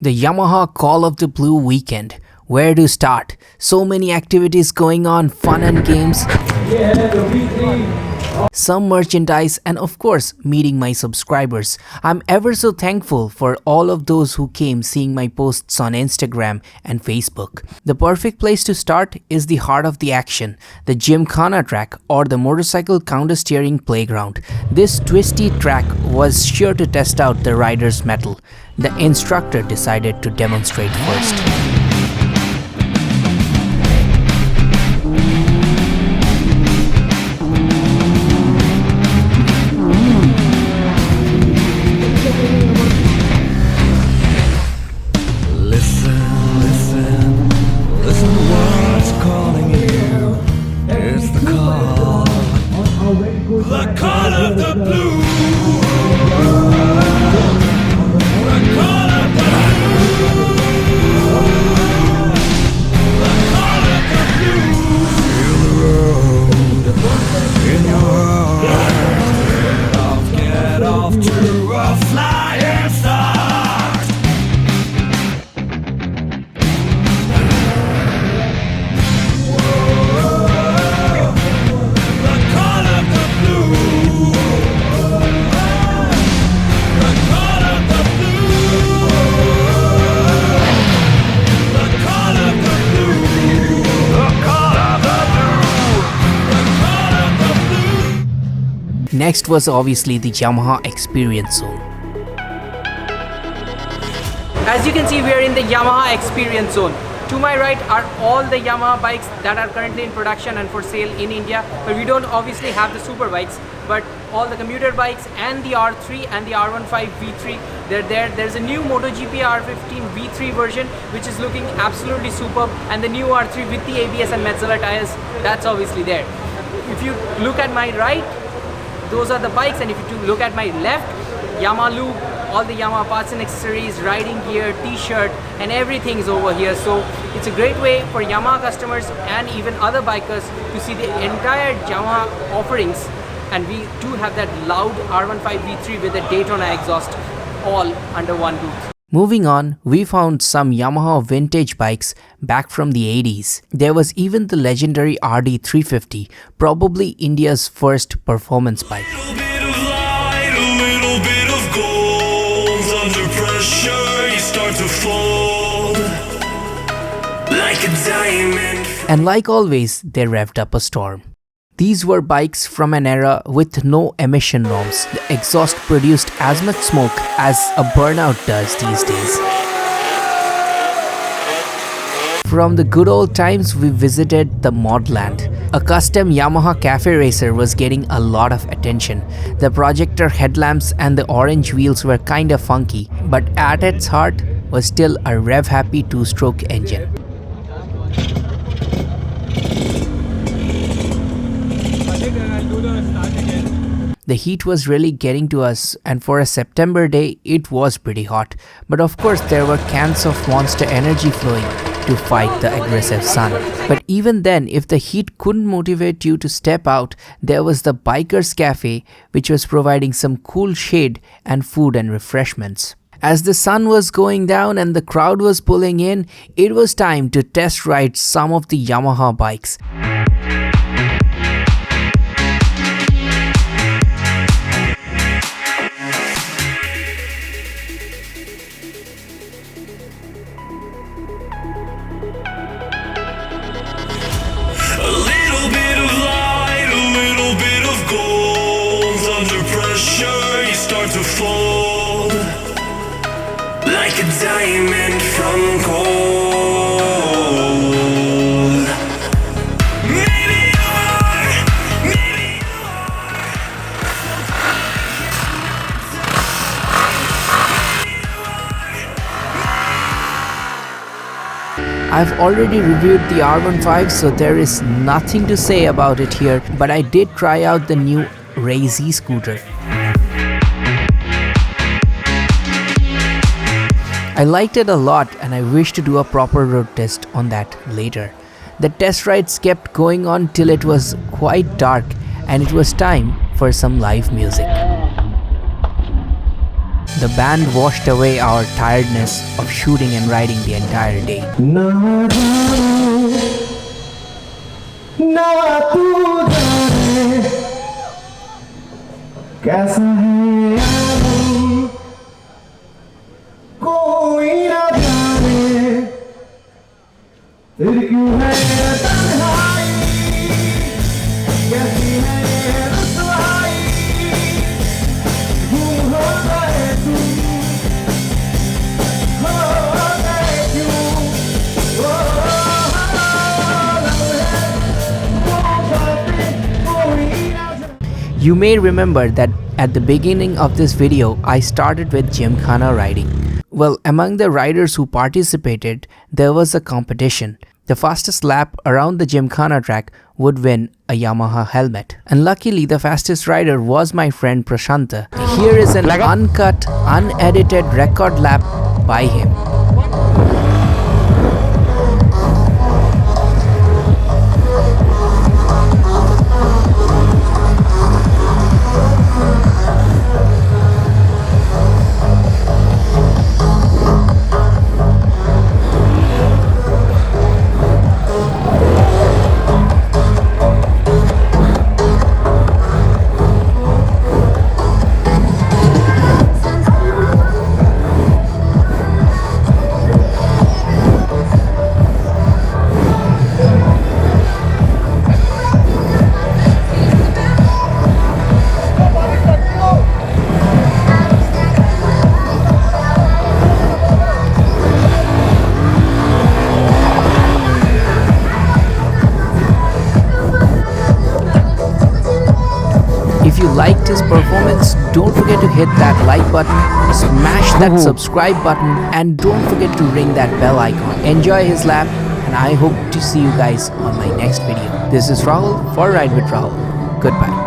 The Yamaha Call of the Blue weekend. Where to start? So many activities going on, fun and games, some merchandise, and of course, meeting my subscribers. I'm ever so thankful for all of those who came seeing my posts on Instagram and Facebook. The perfect place to start is the heart of the action, the Gymkhana track or the motorcycle counter-steering playground. This twisty track was sure to test out the rider's mettle. The instructor decided to demonstrate first. The call of the blue. The call of the blue. The call of the blue. Feel the road in your heart. Get off to a flying start. The call of the blue. The call of the blue. The call of the blue. The call of the blue. Next was obviously the Yamaha Experience Zone. As you can see, we are in the Yamaha Experience Zone. To my right are all the Yamaha bikes that are currently in production and for sale in India. But we don't obviously have the super bikes, but all the commuter bikes and the R3 and the R15 V3, they're there. There's a new MotoGP R15 V3 version which is looking absolutely superb, and the new R3 with the ABS and metzeller tires, that's obviously there. If you look at my right, those are the bikes, and if you look at my left, Yamaha Loop, all the Yamaha parts and accessories, riding gear, t-shirt, and everything is over here. So it's a great way for Yamaha customers and even other bikers to see the entire Yamaha offerings. And we do have that loud R15 V3 with a Daytona exhaust all under one roof. Moving on, we found some Yamaha vintage bikes back from the 80s. There was even the legendary RD350, probably India's first performance bike. Little bit of light, a little bit of gold. Under pressure, you start to fold like a diamond. And like always, they revved up a storm. These were bikes from an era with no emission norms. The exhaust produced as much smoke as a burnout does these days. From the good old times, we visited the Modland. A custom Yamaha cafe racer was getting a lot of attention. The projector headlamps and the orange wheels were kinda funky, but at its heart was still a rev-happy two-stroke engine. The heat was really getting to us, and for a September day, it was pretty hot. But of course, there were cans of Monster Energy flowing to fight the aggressive sun. But even then, if the heat couldn't motivate you to step out, there was the Bikers Cafe, which was providing some cool shade and food and refreshments. As the sun was going down and the crowd was pulling in, it was time to test ride some of the Yamaha bikes. A little bit of light, a little bit of gold. Under pressure, you start to fold like a diamond from gold. Maybe you are, maybe you I've already reviewed the R15, so there is nothing to say about it here, but I did try out the new Ray Z scooter. I liked it a lot, and I wish to do a proper road test on that later. The test rides kept going on till it was quite dark, and it was time for some live music. The band washed away our tiredness of shooting and riding the entire day. ना जाने ना तू जाने कैसा है यारी कोई ना जाने फिर क्यों है तन्हाई कैसी है रसवाई गुम हो गए तुम हो गए क्यों You may remember that at the beginning of this video, I started with Gymkhana riding. Well, among the riders who participated, there was a competition. The fastest lap around the Gymkhana track would win a Yamaha helmet. And luckily, the fastest rider was my friend Prashanta. Here is an uncut, unedited record lap by him. If you liked his performance, don't forget to hit that like button, smash that subscribe button, and don't forget to ring that bell icon. Enjoy his lap, and I hope to see you guys on my next video. This is Rahul for Ride with Rahul. Goodbye.